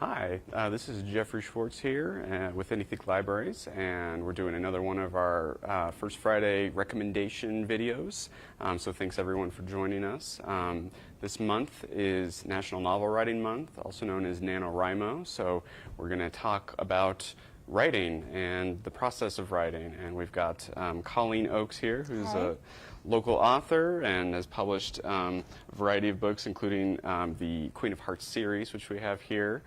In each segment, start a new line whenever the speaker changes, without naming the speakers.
Hi, this is Jeffrey Schwartz here with Anythink Libraries, and we're doing another one of our First Friday recommendation videos. So thanks everyone for joining us. This month is National Novel Writing Month, also known as NaNoWriMo. So we're going to talk about writing and the process of writing. And we've got Colleen Oakes here, who's a local author and has published a variety of books, including the Queen of Hearts series, which we have here.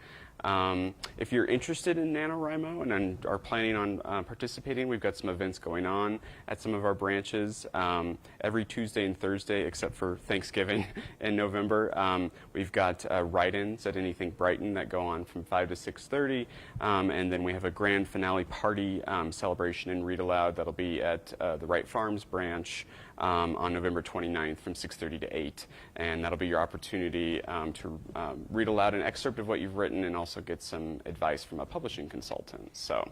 If you're interested in NaNoWriMo and are planning on participating, we've got some events going on at some of our branches every Tuesday and Thursday, except for Thanksgiving in November. We've got write-ins at Anythink Brighton that go on from 5 to 6:30, and then we have a grand finale party celebration and read aloud that'll be at the Wright Farms branch on November 29th from 6:30 to 8, and that'll be your opportunity to read aloud an excerpt of what you've written and also get some advice from a publishing consultant. So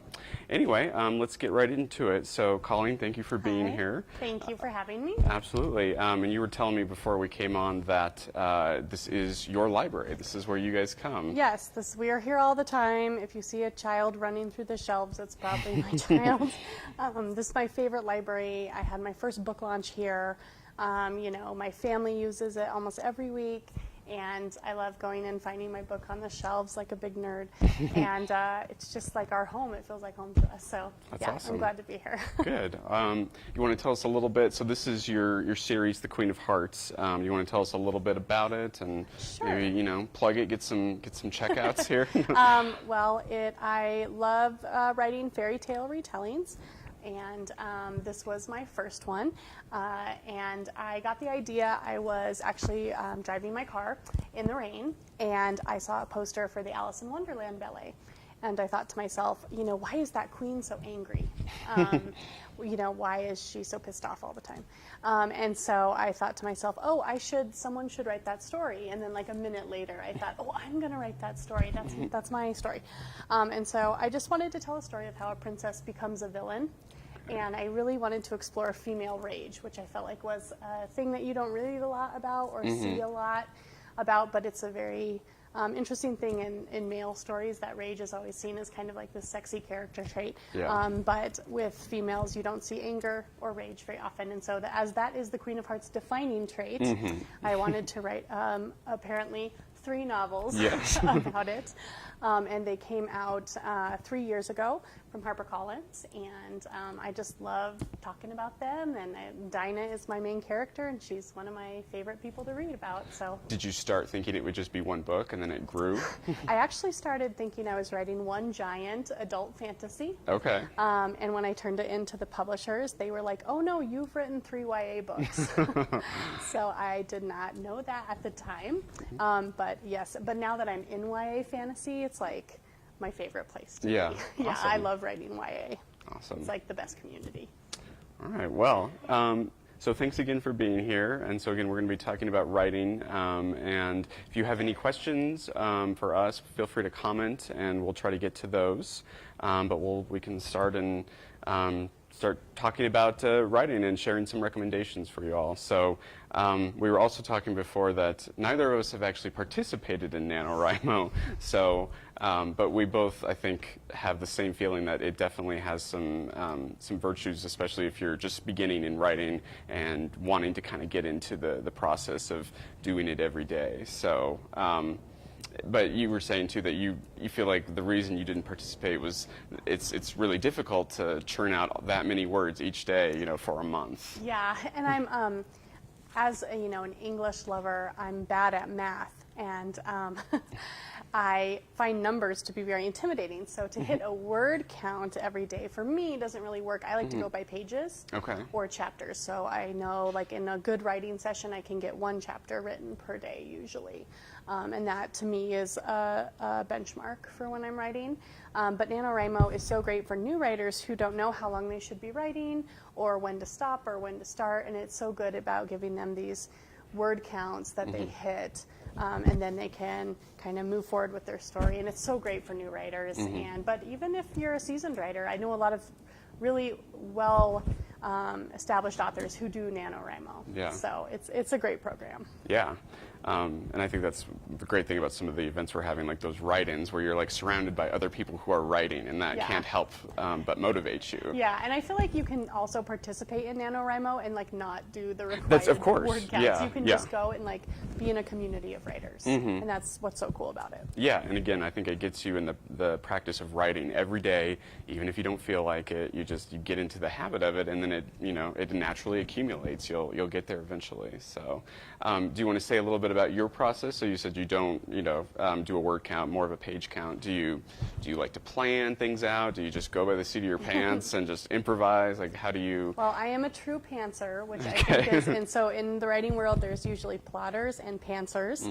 anyway, let's get right into it. So Colleen, thank you for being here.
Thank you for having me.
Absolutely. And you were telling me before we came on that this is your library. This is where you guys come.
Yes, we are here all the time. If you see a child running through the shelves, it's probably my child. This is my favorite library. I had my first book launch here. You know, my family uses it almost every week, and I love going and finding my book on the shelves like a big nerd. And it's just like our home. It feels like home to us. So
that's
yeah,
awesome.
I'm glad to be here.
Good. You want to tell us a little bit? So this is your series, The Queen of Hearts. You want to tell us a little bit about it and maybe plug it, get some checkouts here.
Well, I love writing fairy tale retellings. And this was my first one, and I got the idea. I was actually driving my car in the rain, and I saw a poster for the Alice in Wonderland ballet, and I thought to myself, why is that queen so angry? Why is she so pissed off all the time? And so I thought to myself, someone should write that story. And then like a minute later, I thought, I'm going to write that story. That's my story. And so I just wanted to tell a story of how a princess becomes a villain. And I really wanted to explore female rage, which I felt like was a thing that you don't read a lot about or see a lot about, but it's a very interesting thing in male stories that rage is always seen as kind of like this sexy character trait.
Yeah.
But with females, you don't see anger or rage very often. And so as that is the Queen of Hearts' defining trait, I wanted to write apparently 3 novels about it. And they came out 3 years ago from HarperCollins, and I just love talking about them. And Dinah is my main character, and she's one of my favorite people to read about. So,
did you start thinking it would just be one book, and then it grew?
I actually started thinking I was writing one giant adult fantasy.
Okay.
And when I turned it into the publishers, they were like, "Oh no, you've written 3 YA books." So I did not know that at the time, but yes. But now that I'm in YA fantasy, it's like my favorite place to be. Yeah,
awesome.
I love writing YA.
Awesome.
It's like the best community.
All right, well, so thanks again for being here. And so again, we're going to be talking about writing. And if you have any questions for us, feel free to comment, and we'll try to get to those. But we can start and start talking about writing and sharing some recommendations for you all. So we were also talking before that neither of us have actually participated in NaNoWriMo. So, but we both, I think, have the same feeling that it definitely has some virtues, especially if you're just beginning in writing and wanting to kind of get into the process of doing it every day. So. But you were saying too that you feel like the reason you didn't participate was it's really difficult to churn out that many words each day, for a month.
Yeah, and I'm as an English lover, I'm bad at math, and I find numbers to be very intimidating. So to hit a word count every day for me doesn't really work. I like to go by pages or chapters. So I know, like in a good writing session, I can get 1 chapter written per day usually. And that to me is a benchmark for when I'm writing. But NaNoWriMo is so great for new writers who don't know how long they should be writing or when to stop or when to start. And it's so good about giving them these word counts that they hit. And then they can kind of move forward with their story. And it's so great for new writers. But even if you're a seasoned writer, I know a lot of really well established authors who do NaNoWriMo.
Yeah.
So it's a great program.
Yeah. And I think that's the great thing about some of the events we're having, like those write-ins where you're like surrounded by other people who are writing, and that
Yeah.
can't help but motivate you.
Yeah, and I feel like you can also participate in NaNoWriMo and like not do the required
That's, of course.
word counts.
Yeah,
You can
yeah.
just go and like be in a community of writers, and that's what's so cool about it.
Yeah, and again, I think it gets you in the practice of writing every day, even if you don't feel like it. You get into the habit of it, and then it naturally accumulates. You'll get there eventually. So, do you want to say a little bit about your process? So you said you don't do a word count, more of a page count. Do you like to plan things out? Do you just go by the seat of your pants and just improvise? Like, how do you?
Well, I am a true pantser, which I think is, and so in the writing world, there's usually plotters and pantsers.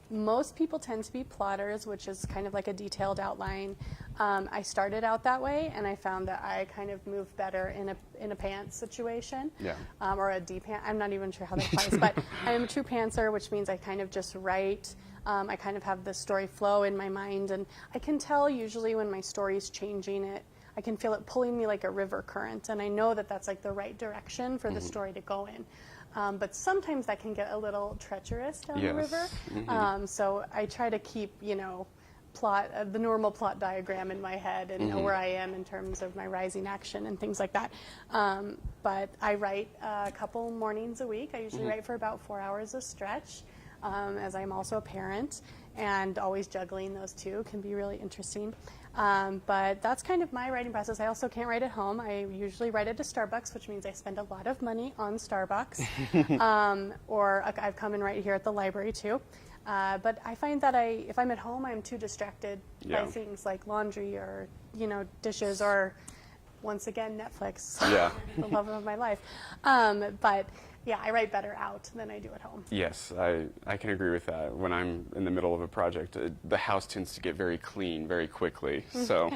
Most people tend to be plotters, which is kind of like a detailed outline. I started out that way, and I found that I kind of move better in a pants situation,
Yeah.
Or a D-pant. I'm not even sure how that applies, but I am a true pantser, which means I kind of just write. I kind of have the story flow in my mind, and I can tell usually when my story's changing. I can feel it pulling me like a river current, and I know that that's like the right direction for the story to go in. But sometimes that can get a little treacherous down the river. So I try to keep, the normal plot diagram in my head and know where I am in terms of my rising action and things like that. But I write a couple mornings a week. I usually write for about 4 hours a stretch, as I'm also a parent, and always juggling those two can be really interesting. But that's kind of my writing process. I also can't write at home. I usually write at a Starbucks, which means I spend a lot of money on Starbucks. Or I've come and write here at the library too. But I find that if I'm at home, I'm too distracted by things like laundry or, dishes or, once again, Netflix.
Yeah.
The love of my life. But yeah, I write better out than I do at home.
Yes, I can agree with that. When I'm in the middle of a project, the house tends to get very clean very quickly. So,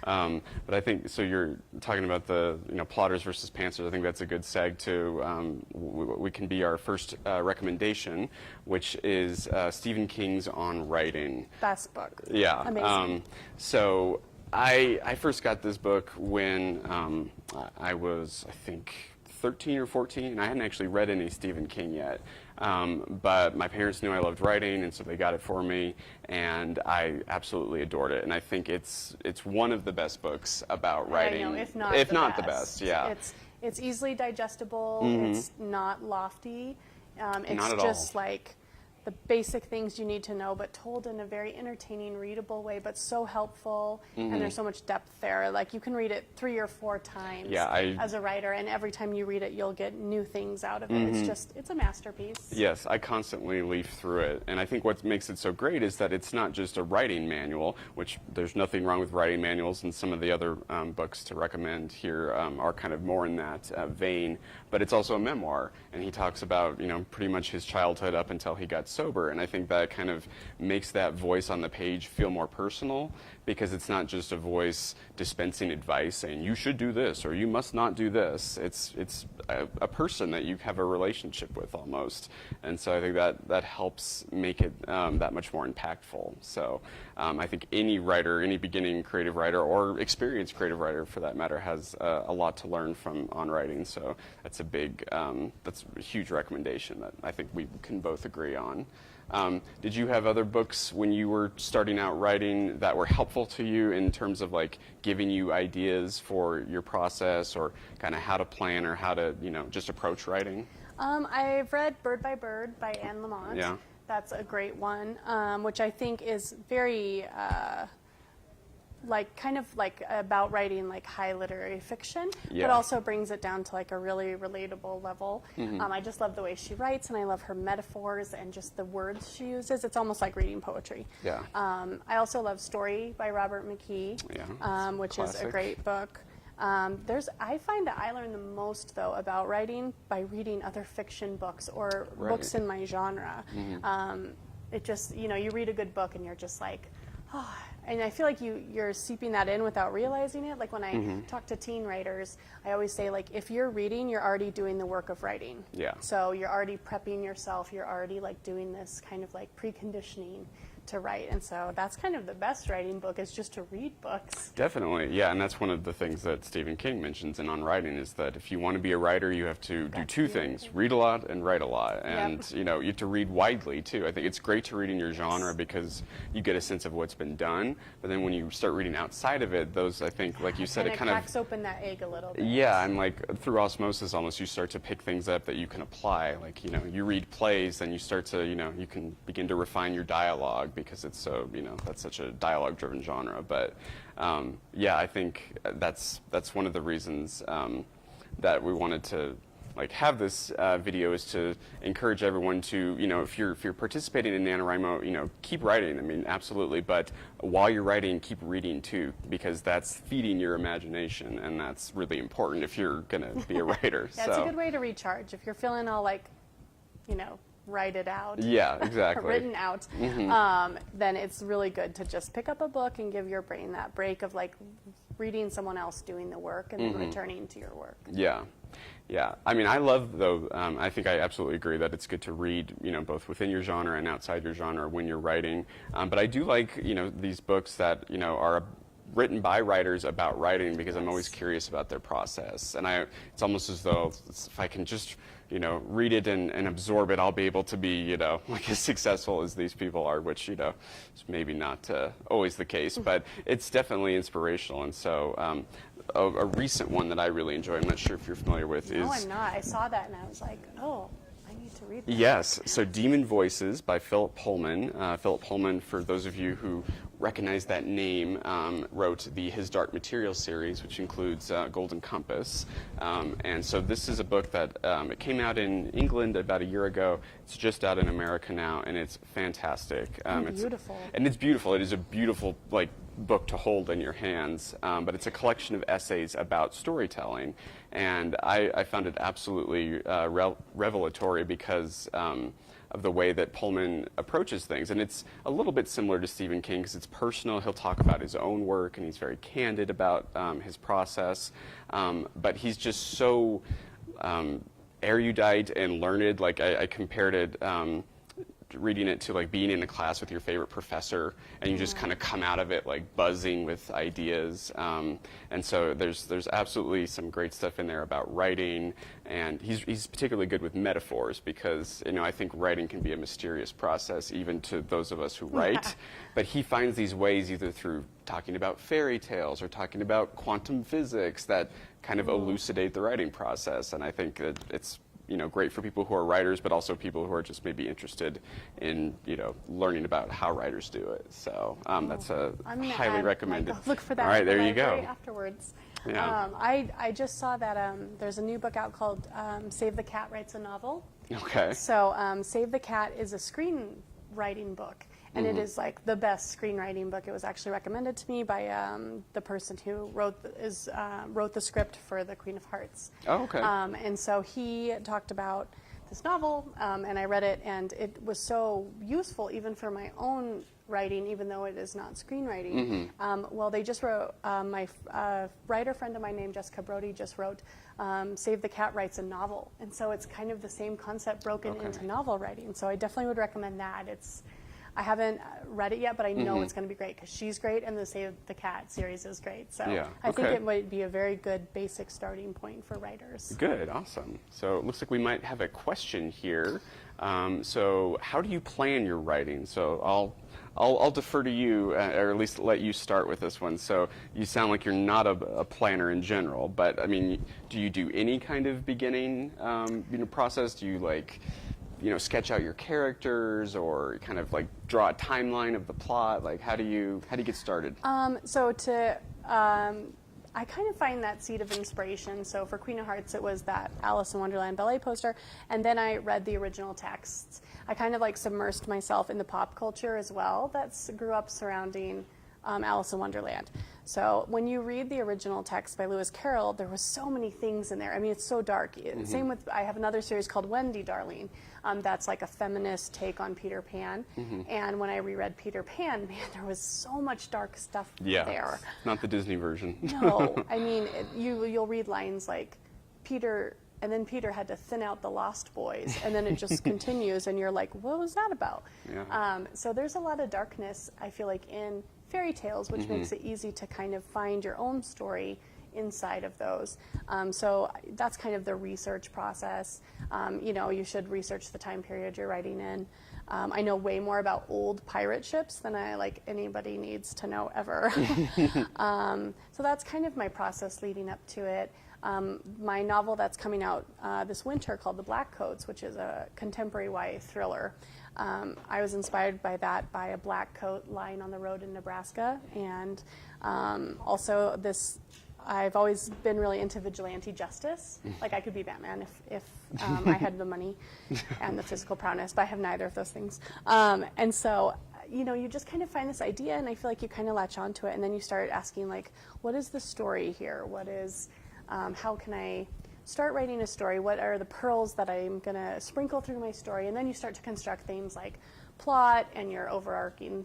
but I think, so you're talking about the plotters versus pantsers. I think that's a good seg to we can be our first recommendation, which is Stephen King's On Writing.
Best book.
Yeah.
Amazing.
So I first got this book when I was, I think, 13 or 14, and I hadn't actually read any Stephen King yet. But my parents knew I loved writing, and so they got it for me, and I absolutely adored it. And I think it's one of the best books about writing,
I know, if not
the best. Yeah.
It's easily digestible. It's not lofty. It's
Not at
just
all.
like the basic things you need to know, but told in a very entertaining, readable way, but so helpful, and there's so much depth there. Like, you can read it 3 or 4 times as a writer, and every time you read it, you'll get new things out of it. It's a masterpiece.
Yes, I constantly leaf through it, and I think what makes it so great is that it's not just a writing manual, which there's nothing wrong with writing manuals, and some of the other books to recommend here are kind of more in that vein, but it's also a memoir, and he talks about, pretty much his childhood up until he got sober, and I think that kind of makes that voice on the page feel more personal, because it's not just a voice dispensing advice saying you should do this or you must not do this. It's a person that you have a relationship with almost, and so I think that helps make it that much more impactful. So I think any writer, any beginning creative writer or experienced creative writer for that matter, has a lot to learn from On Writing. So that's that's a huge recommendation that I think we can both agree on. Did you have other books when you were starting out writing that were helpful to you in terms of like giving you ideas for your process, or kind of how to plan or how to just approach writing?
I've read Bird by Bird by Anne Lamott.
Yeah.
That's a great one, which I think is very kind of about writing like high literary fiction, but also brings it down to like a really relatable level. I just love the way she writes, and I love her metaphors and just the words she uses. It's almost like reading poetry.
Yeah.
I also love Story by Robert McKee, which is a great book. I find that I learn the most, though, about writing by reading other fiction books or books in my genre. It just, you read a good book and you're just like, oh, and I feel like you're seeping that in without realizing it. Like when I talk to teen writers, I always say, like, if you're reading, you're already doing the work of writing.
Yeah.
So you're already prepping yourself. You're already like doing this kind of like preconditioning to write. And so that's kind of the best writing book, is just to read books.
Definitely, yeah, and that's one of the things that Stephen King mentions in On Writing, is that if you want to be a writer, you have to do two things: read a lot and write a lot. And you know, you have to read widely too. I think it's great to read in your genre because you get a sense of what's been done. But then when you start reading outside of it, those, I think, like you said, it kind of
cracks open that egg a little bit.
Yeah, and like through osmosis, almost, you start to pick things up that you can apply. Like, you know, you read plays, then you start to, you know, you can begin to refine your dialogue because it's so, you know, that's such a dialogue-driven genre. But yeah, I think that's one of the reasons that we wanted to like have this video, is to encourage everyone to, you know, if you're participating in NaNoWriMo, you know, keep writing. I mean, absolutely, but while you're writing, keep reading too, because that's feeding your imagination, and that's really important if you're gonna be a writer.
Yeah, it's a good way to recharge if you're feeling all like, you know, write it out.
Yeah, exactly.
Written out. Then it's really good to just pick up a book and give your brain that break of like reading someone else doing the work and then returning to your work.
Yeah. Yeah, I mean, I love, though, I think I absolutely agree that it's good to read, you know, both within your genre and outside your genre when you're writing. But I do like, you know, these books that, you know, are written by writers about writing, because I'm always curious about their process. And it's almost as though if I can just, you know, read it and absorb it, I'll be able to be, you know, like as successful as these people are, which, you know, is maybe not always the case, but it's definitely inspirational. And so a recent one that I really enjoy, I'm not sure if you're familiar with, is...
No, I'm not. I saw that and I was like, oh, I need to read that.
Yes, so Demon Voices by Philip Pullman. Philip Pullman, for those of you who recognize that name, wrote the His Dark Materials series, which includes Golden Compass. And so this is a book that it came out in England about a year ago. It's just out in America now, and it's fantastic.
It's beautiful.
And it's beautiful. It is a beautiful, like, book to hold in your hands, but it's a collection of essays about storytelling, and I found it absolutely revelatory because of the way that Pullman approaches things. And it's a little bit similar to Stephen King because it's personal. He'll talk about his own work, and he's very candid about his process, but he's just so erudite and learned. Like I compared it, reading it, to like being in a class with your favorite professor, and you just kind of come out of it like buzzing with ideas. And so there's absolutely some great stuff in there about writing, and he's particularly good with metaphors, because, you know, I think writing can be a mysterious process even to those of us who write, but he finds these ways, either through talking about fairy tales or talking about quantum physics, that kind of elucidate the writing process. And I think that it's, you know, great for people who are writers, but also people who are just maybe interested in, you know, learning about how writers do it. So that's a highly recommended.
Look for that.
All right, there you go.
Afterwards.
Yeah.
I just saw that there's a new book out called Save the Cat Writes a Novel.
Okay.
So Save the Cat is a screenwriting book. And it is like the best screenwriting book. It was actually recommended to me by the person who wrote the script for The Queen of Hearts.
Oh, okay.
And so he talked about this novel, and I read it, and it was so useful even for my own writing, even though it is not screenwriting. Well, they just wrote, my writer friend of mine named Jessica Brody just wrote Save the Cat Writes a Novel. And so it's kind of the same concept broken into novel writing. So I definitely would recommend that. I haven't read it yet, but I know it's going to be great because she's great, and the Save the Cat series is great. So I think it might be a very good basic starting point for writers.
Good, awesome. So it looks like we might have a question here. So how do you plan your writing? So I'll defer to you, or at least let you start with this one. So you sound like you're not a planner in general, but I mean, do you do any kind of beginning process? Do you like, you know, sketch out your characters, or kind of like draw a timeline of the plot? Like, how do you get started? I kind of find that seed of inspiration. So for Queen of Hearts, it was that Alice in Wonderland ballet poster, and then I read the original texts. I kind of like submersed myself in the pop culture as well that grew up surrounding Alice in Wonderland. So when you read the original text by Lewis Carroll, there was so many things in there. I mean, it's so dark. Same with, I have another series called Wendy, Darling. That's like a feminist take on Peter Pan. And when I reread Peter Pan, man, there was so much dark stuff there. Not the Disney version.
No, I mean, you'll read lines like, Peter and then Peter had to thin out the Lost Boys, and then it just continues, and you're like, what was that about?
Yeah.
So there's a lot of darkness, I feel like, in fairy tales, which makes it easy to kind of find your own story inside of those. So that's kind of the research process. You know, you should research the time period you're writing in. I know way more about old pirate ships than anybody needs to know ever. So that's kind of my process leading up to it. My novel that's coming out this winter called The Black Coats, which is a contemporary YA thriller. I was inspired by that, by a black coat lying on the road in Nebraska, and also I've always been really into vigilante justice. Like, I could be Batman if I had the money and the physical prowess, but I have neither of those things. And so, you know, you just kind of find this idea, and I feel like you kind of latch onto it, and then you start asking, like, what is the story here? What is, how can I start writing a story? What are the pearls that I'm going to sprinkle through my story? And then you start to construct things like plot and your overarching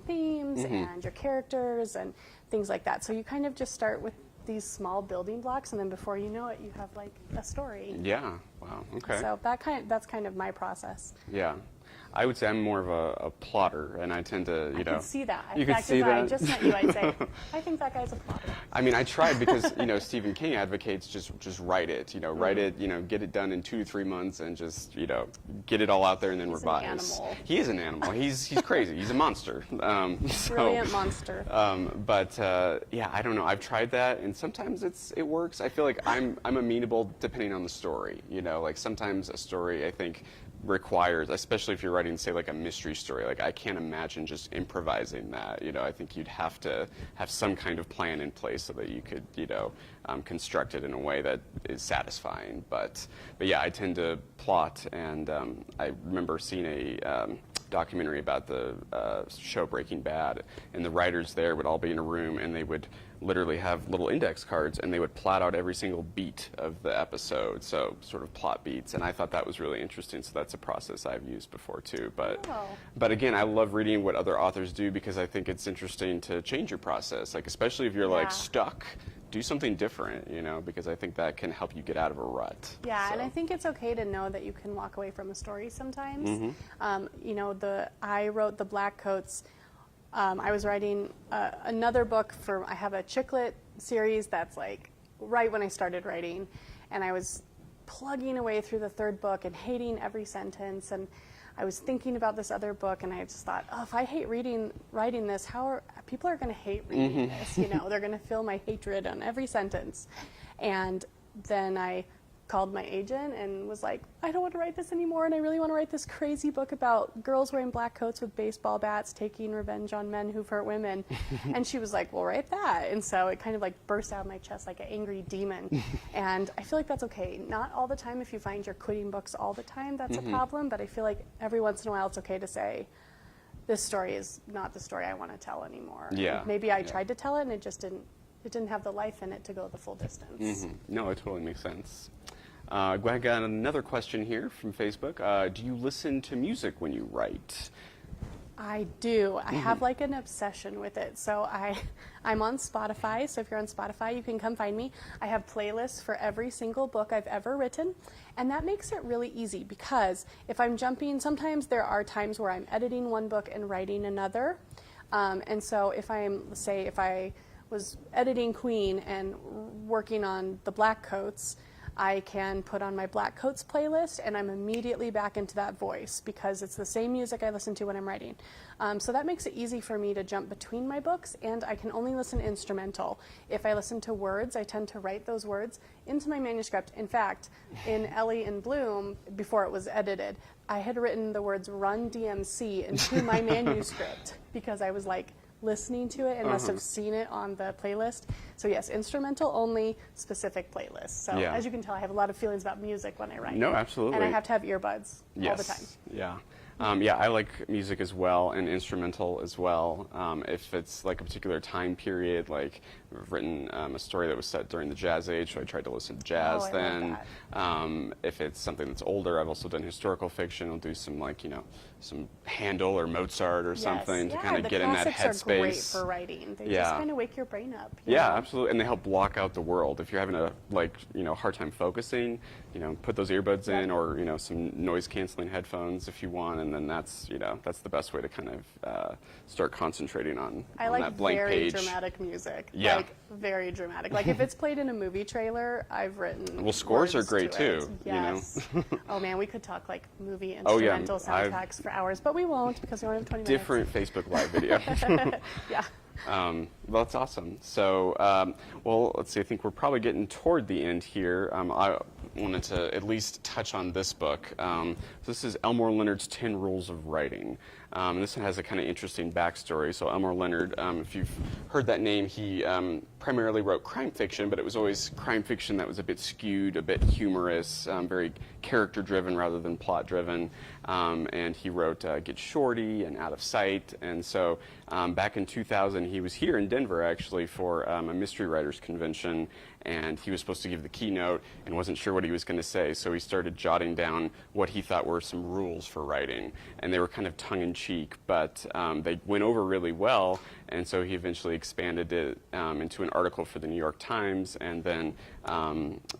themes and your characters and things like that. So you kind of just start with these small building blocks, and then before you know it, you have like a story.
Yeah. Wow. Okay.
So that's kind of my process.
Yeah. I would say I'm more of a plotter, and I tend to, you know.
I can see that.
You
In
can
fact,
see
if
that?
I just met you, I'd say, I think that guy's a plotter.
I mean, I tried because, you know, Stephen King advocates just write it, you know, write it, you know, get it done in 2 to 3 months, and just, you know, get it all out there and then
He's
revise.
an animal.
He is an animal. He's crazy. He's a monster.
Brilliant monster.
Yeah, I don't know. I've tried that, and sometimes it works. I feel like I'm amenable depending on the story. You know, like sometimes a story, I think, requires, especially if you're writing, say, like a mystery story, like I can't imagine just improvising that. You know, I think you'd have to have some kind of plan in place so that you could, you know, construct it in a way that is satisfying. But yeah, I tend to plot, and I remember seeing a documentary about the show Breaking Bad, and the writers there would all be in a room, and they would literally have little index cards, and they would plot out every single beat of the episode, so sort of plot beats, and I thought that was really interesting. So that's a process I've used before too. But again, I love reading what other authors do, because I think it's interesting to change your process, like especially if you're like stuck. Do something different, you know, because I think that can help you get out of a rut.
Yeah, and I think it's okay to know that you can walk away from a story sometimes. You know, I wrote The Black Coats. I was writing another book I have a chick lit series that's like right when I started writing, and I was plugging away through the 3rd book and hating every sentence, and I was thinking about this other book, and I just thought, oh, if I hate writing this, people are going to hate reading this, you know, they're going to feel my hatred on every sentence. And then I called my agent and was like, I don't want to write this anymore, and I really want to write this crazy book about girls wearing black coats with baseball bats taking revenge on men who've hurt women. And she was like, well, write that. And so it kind of like burst out of my chest like an angry demon. And I feel like that's okay. Not all the time. If you find you're quitting books all the time, that's a problem. But I feel like every once in a while it's okay to say, this story is not the story I want to tell anymore.
Yeah.
Maybe I tried to tell it, and it just didn't have the life in it to go the full distance.
No, it totally makes sense. I got another question here from Facebook. Do you listen to music when you write?
I do. I have like an obsession with it. So I'm on Spotify. So if you're on Spotify, you can come find me. I have playlists for every single book I've ever written. And that makes it really easy, because if I'm jumping, sometimes there are times where I'm editing one book and writing another. And so if I was editing Queen and working on The Black Coats, I can put on my Black Coats playlist, and I'm immediately back into that voice, because it's the same music I listen to when I'm writing. So that makes it easy for me to jump between my books, and I can only listen instrumental. If I listen to words, I tend to write those words into my manuscript. In fact, in Ellie in Bloom, before it was edited, I had written the words "Run DMC" into my manuscript, because I was like, listening to it and must have seen it on the playlist. So yes, instrumental only, specific playlist. So as you can tell, I have a lot of feelings about music when I write.
No, absolutely.
And I have to have earbuds all the time.
Yeah. Yeah, I like music as well, and instrumental as well. If it's like a particular time period, like I've written a story that was set during the Jazz Age, so I tried to listen to jazz
I
then.
love that.
If it's something that's older, I've also done historical fiction. I'll do some some Handel or Mozart or something to kind of get in that
headspace. Classics are great
headspace.
for writing. They
Yeah.
just kind of wake your brain up. you
Yeah,
know?
absolutely, and they help block out the world. If you're having a hard time focusing, put those earbuds in, or some noise canceling headphones if you want, and then that's the best way to kind of start concentrating on that blank
very
page.
dramatic music.
Yeah.
Like very dramatic. Like if it's played in a movie trailer, I've written.
Well, scores are
words
great
to it.
too.
Yes. Oh man, we could talk like movie
Oh, yeah.
instrumental soundtracks for hours, but we won't because we only have 20
Different Facebook Live video.
minutes. Yeah.
Well, that's awesome. So, well, let's see. I think we're probably getting toward the end here. I wanted to at least touch on this book. This is Elmore Leonard's 10 Rules of Writing. And this one has a kind of interesting backstory. So Elmore Leonard, if you've heard that name, he primarily wrote crime fiction, but it was always crime fiction that was a bit skewed, a bit humorous, very character-driven rather than plot-driven. And he wrote Get Shorty and Out of Sight. And so back in 2000, he was here in Denver, actually, for a mystery writers convention. And he was supposed to give the keynote and wasn't sure what he was going to say. So he started jotting down what he thought were some rules for writing. And they were kind of tongue-in-cheek, but they went over really well. And so he eventually expanded it into an article for the New York Times. And then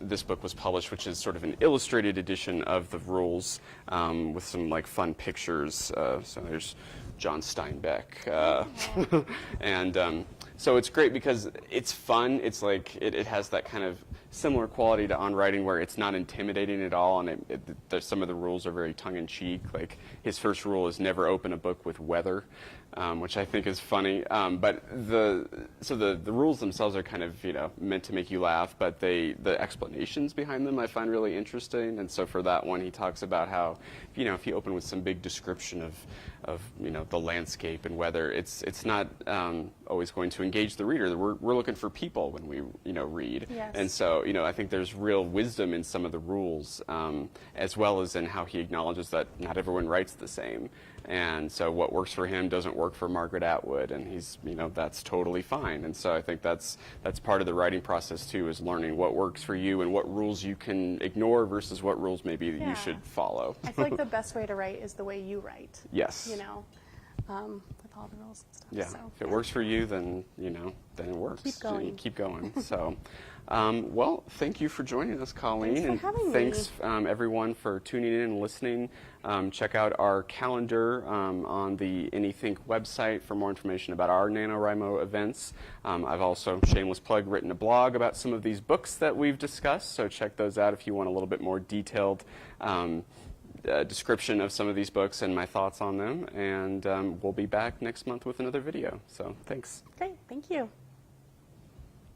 this book was published, which is sort of an illustrated edition of the rules with some fun pictures. So there's John Steinbeck. And so it's great because it's fun. It's it has that kind of similar quality to On Writing where it's not intimidating at all, and some of the rules are very tongue-in-cheek. Like his first rule is never open a book with weather, which I think is funny. But the rules themselves are kind of meant to make you laugh, but the explanations behind them I find really interesting. And so for that one, he talks about how if you open with some big description of the landscape and weather, it's not always going to engage the reader. We're looking for people when we read.
Yes.
And so I think there's real wisdom in some of the rules, as well as in how he acknowledges that not everyone writes the same. And so what works for him doesn't work for Margaret Atwood, and he's that's totally fine. And so I think that's part of the writing process too, is learning what works for you and what rules you can ignore versus what rules maybe that you should follow.
I feel like the best way to write is the way you write.
Yes.
With all the rules and stuff.
Yeah.
So,
if it works for you, then then it works.
Keep going.
You keep going. So, well, thank you for joining us, Colleen,
Thanks for having me.
thanks everyone for tuning in and listening. Check out our calendar on the Anythink website for more information about our NaNoWriMo events. I've also, shameless plug, written a blog about some of these books that we've discussed, so check those out if you want a little bit more detailed description of some of these books and my thoughts on them. And we'll be back next month with another video. So thanks.
Great. Thank you.